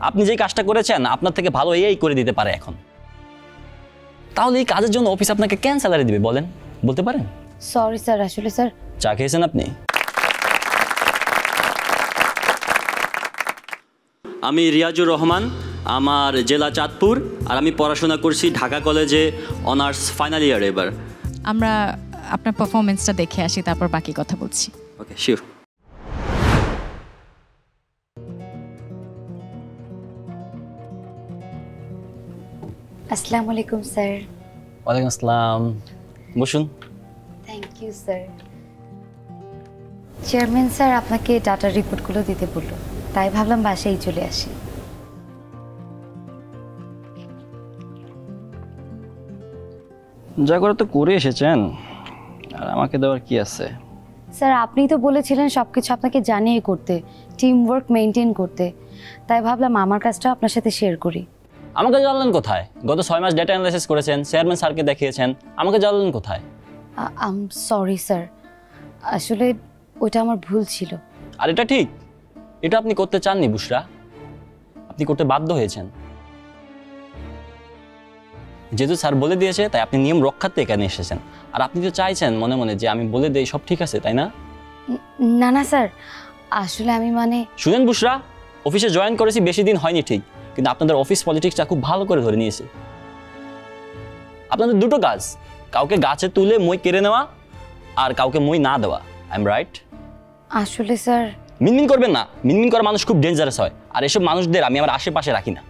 আপনি যে কাজটা করেছেন আপনার থেকে ভালো এই করে দিতে পারে এখন। তাহলে এই কাজের জন্য অফিস আপনাকে কেন স্যালারি দিবে বলেন, বলতে পারেন? সরি স্যার, আসলে স্যার। চা খেয়েছেন আপনি? আমি রিয়াজুর রহমান, আমার জেলা চাঁদপুর, আর আমি পড়াশোনা করছি ঢাকা কলেজে অনার্স ফাইনাল ইয়ার এবার। আমরা আপনার পারফরমেন্সটা দেখে আসি, তারপর বাকি কথা বলছি। Okay, sure. আসসালামু আলাইকুম স্যার। ওয়ালাইকুম আসসালাম, বসুন। Thank you sir. Chairman sir আপনাকে ডাটা রিপোর্টগুলো দিতে বললো, তাই ভাবলাম বাসায় চলে আসি। যা করে তো করে এসেছেন, আর আমাকে দেওয়ার কি আছে? স্যার আপনিই তো বলেছিলেন সব কিছু আপনাকে জানিয়ে করতে, টিম ওয়ার্ক মেনটেন করতে, তাই ভাবলাম আমার কাজটা আপনার সাথে শেয়ার করি। আমাকে জানলেন কোথায়? গত 6 মাস ডেটা অ্যানালাইসিস করেছেন, চেয়ারম্যান স্যারকে দেখিয়েছেন, আমাকে জানলেন কোথায়? আম সরি স্যার, আসলে ওইটা আমার ভুল ছিল। আর এটা ঠিক, এটা আপনি করতে চাননি বুশরা, আপনি করতে বাধ্য হয়েছেন। যেহেতু স্যার বলে দিয়েছে তাই আপনি নিয়ম রক্ষার্থে এখানে এসেছেন। আর আপনি তো চাইছেন মনে মনে যে আমি বলে দেই সব ঠিক আছে, তাই না? না না স্যার, আসলে আমি শুনেন বুশরা, অফিসে জয়েন করেছি বেশি দিন হয়নি ঠিক, কিন্তু আপনাদের অফিস পলিটিক্সটা খুব ভালো করে ধরে নিয়েছে। আপনাদের দুটো কাজ, কাউকে গাছে তুলে মই কেড়ে নেওয়া আর কাউকে মই না দেওয়া। I am right? আসলে স্যার। মিনমিন করবেন না, মিনমিন করা মানুষ খুব ডেঞ্জারাস হয়, আর এসব মানুষদের আমি আমার আশেপাশে রাখি না।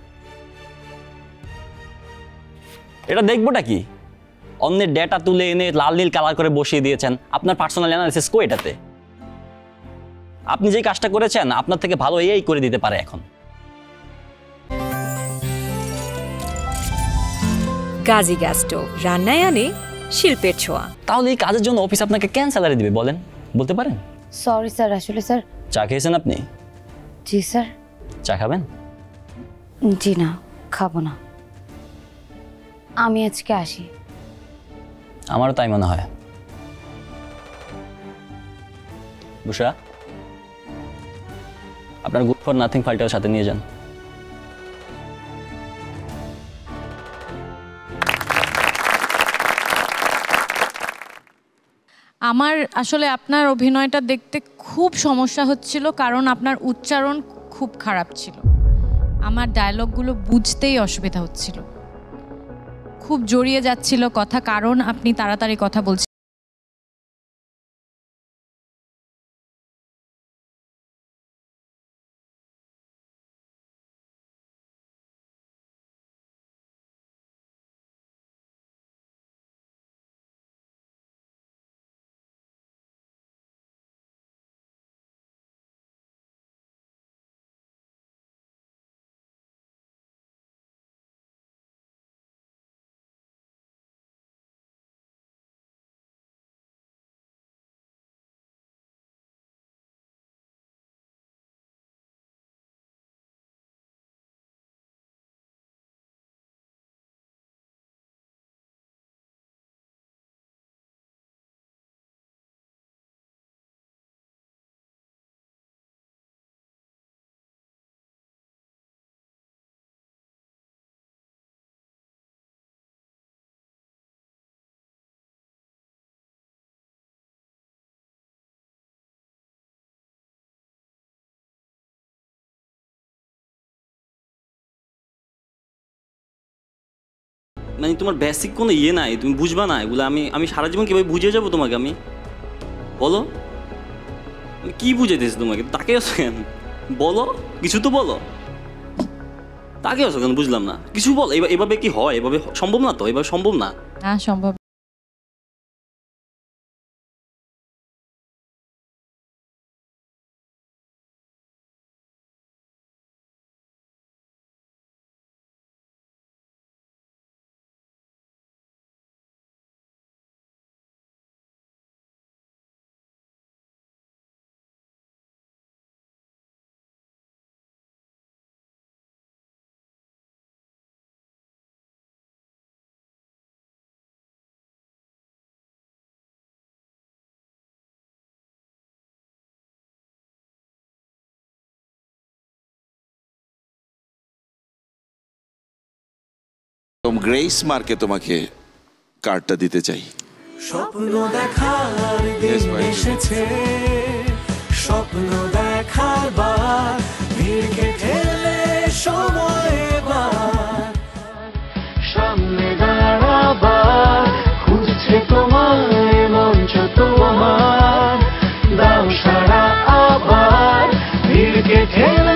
এটা দেখবোটা কি? অন্যের ডেটা তুলে এনে লাল নীল কালার করে বসিয়ে দিয়েছেন, আপনার পার্সোনাল অ্যানালিসিস কো এটাতে? আপনি যে কাজটা করেছেন আপনার থেকে ভালো এই করে দিতে পারে এখন। গাজী গ্যাস স্টোভ, রান্নায় আনে শিল্পের ছোঁয়া। তাহলে এই কাজের জন্য অফিস আপনাকে কেন স্যালারি দিবে বলেন, বলতে পারেন? সরি স্যার, আসলে স্যার। চা খেয়েছেন আপনি? জি স্যার। চা খাবেন? জি না, খাবো না। আমি আজকে আসি। আমারও তাই মনে হয়। বুশরা, আপনার গুড ফর নাথিং ফাইলটাও সাথে নিয়ে যান। আমার আসলে আপনার অভিনয়টা দেখতে খুব সমস্যা হচ্ছিল, কারণ আপনার উচ্চারণ খুব খারাপ ছিল। আমার ডায়লগগুলো বুঝতেই অসুবিধা হচ্ছিল, খুব জড়িয়ে যাচ্ছিল কথা, কারণ আপনি তাড়াতাড়ি কথা বলছেন। মানে তোমার বেসিক কোনো ইয়ে নাই, তুমি বুঝবা না এগুলো। আমি সারা জীবন কিভাবে বুঝিয়ে যাবো তোমাকে? আমি বলো, আমি কি বুঝাইতেছি তোমাকে? তাকে আছো কেন? বলো কিছু তো বলো। তাকে আছো কেন বুঝলাম না কিছু। বল, এভাবে কি হয়? এভাবে সম্ভব না তো, এভাবে সম্ভব না। না, সম্ভব। গ্রেস মার্কে তোমাকে কার্ডটা দিতে চাই। স্বপ্ন দেখার দিন এসেছে, স্বপ্ন দেখার বার ভিড়কে ঠেলে সময় এবার সামনে দাঁড়াবার খুঁজছে তোমায় মঞ্চ তোমার, দাও সারা আবার ভিড়কে ঠেলে